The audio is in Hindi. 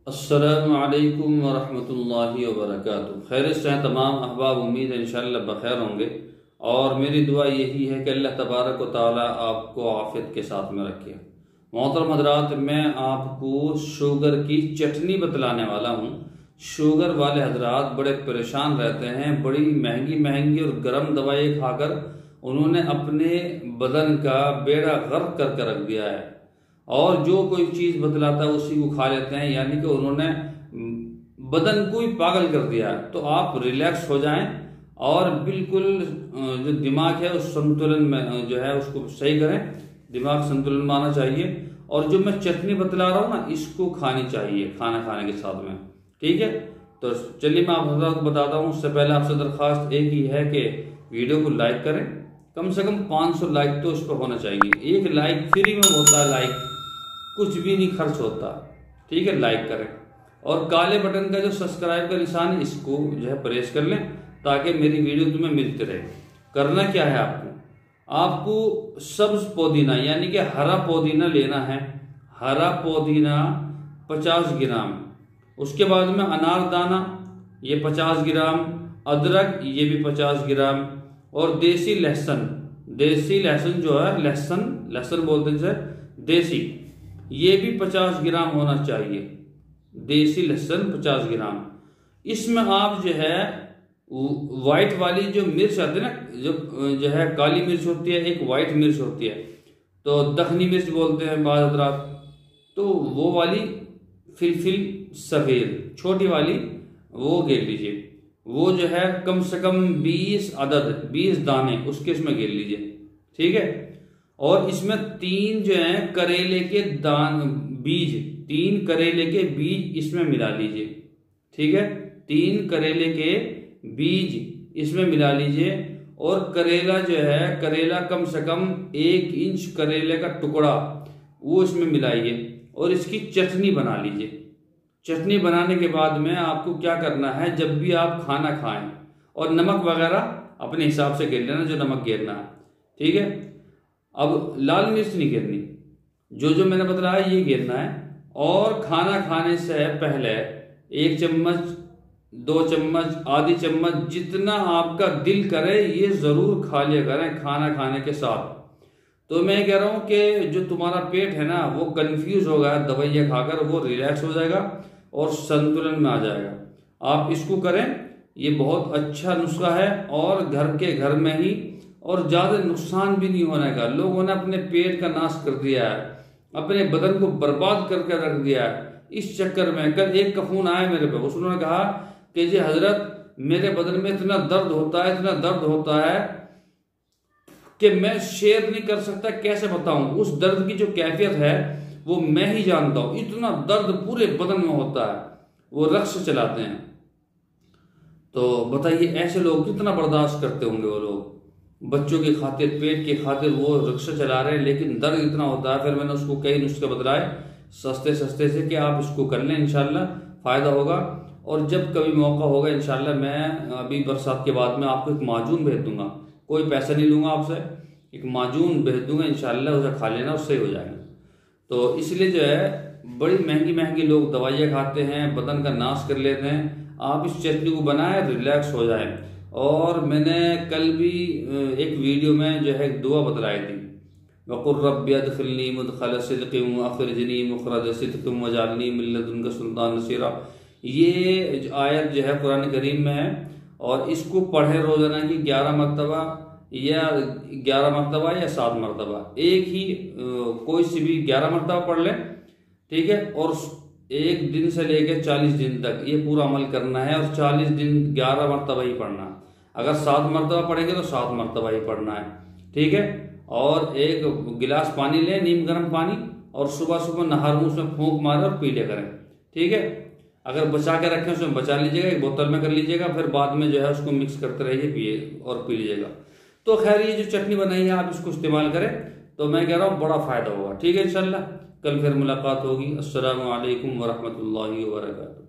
अस्सलामु अलैकुम वरहमतुल्लाहि वबरकातुहू। खैरियत से हैं तमाम अहबाब, उम्मीद है इंशाअल्लाह बखैर होंगे। और मेरी दुआ यही है कि अल्लाह तबारक व तआला आपको आफियत के साथ में रखे। मोहतरम हजरात, मैं आपको शुगर की चटनी बतलाने वाला हूँ। शुगर वाले हजरात बड़े परेशान रहते हैं, बड़ी महंगी महंगी और गर्म दवाई खाकर उन्होंने अपने बदन का बेड़ा गर्क करके रख दिया है और जो कोई चीज़ बतलाता है उसी को खा लेते हैं, यानी कि उन्होंने बदन को ही पागल कर दिया है। तो आप रिलैक्स हो जाएं और बिल्कुल जो दिमाग है उस संतुलन में जो है उसको सही करें। दिमाग संतुलन में आना चाहिए और जो मैं चटनी बतला रहा हूँ ना, इसको खानी चाहिए खाना खाने के साथ में, ठीक है। तो चलिए मैं आप हजरात को बताता हूँ। उससे पहले आपसे दरख्वास्त एक ही है कि वीडियो को लाइक करें, कम से कम 500 लाइक तो इस पर होना चाहिए। एक लाइक फ्री में होता है, लाइक कुछ भी नहीं खर्च होता, ठीक है। लाइक करें और काले बटन का जो सब्सक्राइब का निशान है इसको जो है प्रेस कर लें ताकि मेरी वीडियो तुम्हें मिलती रहे। करना क्या है आपको सब्ज पुदीना यानी कि हरा पुदीना लेना है। हरा पुदीना 50 ग्राम, उसके बाद में अनारदाना ये 50 ग्राम, अदरक ये भी 50 ग्राम और देसी लहसुन जो है लहसुन बोलते हैं सर, देसी, ये भी 50 ग्राम होना चाहिए। देसी लहसुन 50 ग्राम। इसमें आप जो है व्हाइट वाली जो मिर्च आती है ना, जो है काली मिर्च होती है, एक व्हाइट मिर्च होती है, तो दखनी मिर्च बोलते हैं बाद हजरात, तो वो वाली फिलफिल सफेद छोटी वाली वो घेर लीजिए। वो जो है कम से कम 20 दाने उसके इसमें घेर लीजिए, ठीक है। और इसमें 3 जो है करेले के तीन करेले के बीज इसमें मिला लीजिए, ठीक है। 3 करेले के बीज इसमें मिला लीजिए और करेला कम से कम 1 इंच करेले का टुकड़ा वो इसमें मिलाइए और इसकी चटनी बना लीजिए। चटनी बनाने के बाद में आपको क्या करना है, जब भी आप खाना खाएं और नमक वगैरह अपने हिसाब से घेर लेना, जो नमक घेरना है, ठीक है। अब लाल मिर्च नहीं घेरनी, जो मैंने बताया ये घेरना है। और खाना खाने से पहले 1 चम्मच, 2 चम्मच, आधी चम्मच, जितना आपका दिल करे ये जरूर खा लिया करें खाना खाने के साथ। तो मैं कह रहा हूं कि जो तुम्हारा पेट है ना वो कंफ्यूज हो गया दवाइयाँ खाकर, वो रिलैक्स हो जाएगा और संतुलन में आ जाएगा। आप इसको करें, ये बहुत अच्छा नुस्खा है और घर में ही, और ज्यादा नुकसान भी नहीं होने का। लोगों ने अपने पेट का नाश कर दिया है, अपने बदन को बर्बाद करके रख दिया है इस चक्कर में। कल एक कफून आया मेरे पे, उसने कहा कि जी हजरत मेरे बदन में इतना दर्द होता है कि मैं शेयर नहीं कर सकता, कैसे बताऊं। उस दर्द की जो कैफियत है वो मैं ही जानता हूं। इतना दर्द पूरे बदन में होता है, वो रक्स चलाते हैं। तो बताइए ऐसे लोग कितना बर्दाश्त करते होंगे। वो लोग बच्चों की खातिर, पेट की खातिर वो रिक्शा चला रहे हैं, लेकिन दर्द इतना होता है। फिर मैंने उसको कई नुस्खे बतलाए सस्ते से कि आप इसको कर लें, इंशाल्लाह फायदा होगा। और जब कभी मौका होगा इंशाल्लाह मैं अभी बरसात के बाद में आपको एक माजून भेज दूंगा, कोई पैसा नहीं लूंगा आपसे, एक माजून भेज दूंगा इंशाल्लाह, उसे खा लेना, उससे हो जाएगा। तो इसलिए जो है बड़ी महंगी महंगी लोग दवाइयाँ खाते हैं, बदन का नाश कर लेते हैं। आप इस चटनी को बनाएं, रिलैक्स हो जाएं। और मैंने कल भी एक वीडियो में जो है दुआ बतलाई थी, वक़ुर रब्बि अदखिलनी मुदखल सिद्क़िन वअख़रिजनी मुख़रज सिद्क़िन वजअलनी मिन लदुनका सुल्तान नसीरा। ये आयत जो है कुरान करीम में है और इसको पढ़े रोजाना की 11 मरतबा या 7 मरतबा, एक ही कोई सी भी 11 मरतबा पढ़ लें, ठीक है। और 1 दिन से लेकर 40 दिन तक ये पूरा अमल करना है और 40 दिन 11 मरतबा ही पढ़ना है। अगर 7 मरतबा पढ़ेंगे तो 7 मरतबा ही पढ़ना है, ठीक है। और 1 गिलास पानी लें, नीम गर्म पानी, और सुबह नहर में उसमें फूंक मारे और पी लिया करें, ठीक है। अगर बचा के रखें उसमें बचा लीजिएगा, एक बोतल में कर लीजिएगा, फिर बाद में जो है उसको मिक्स करते रहिए, पिए और पी लीजिएगा। तो खैर ये जो चटनी बनाई है आप इसको इस्तेमाल करें, तो मैं कह रहा हूँ बड़ा फायदा होगा, ठीक है। इंशाल्लाह कल फिर मुलाकात होगी। अस्सलामु अलैकुम वरहमतुल्लाहि वबरकातुहू।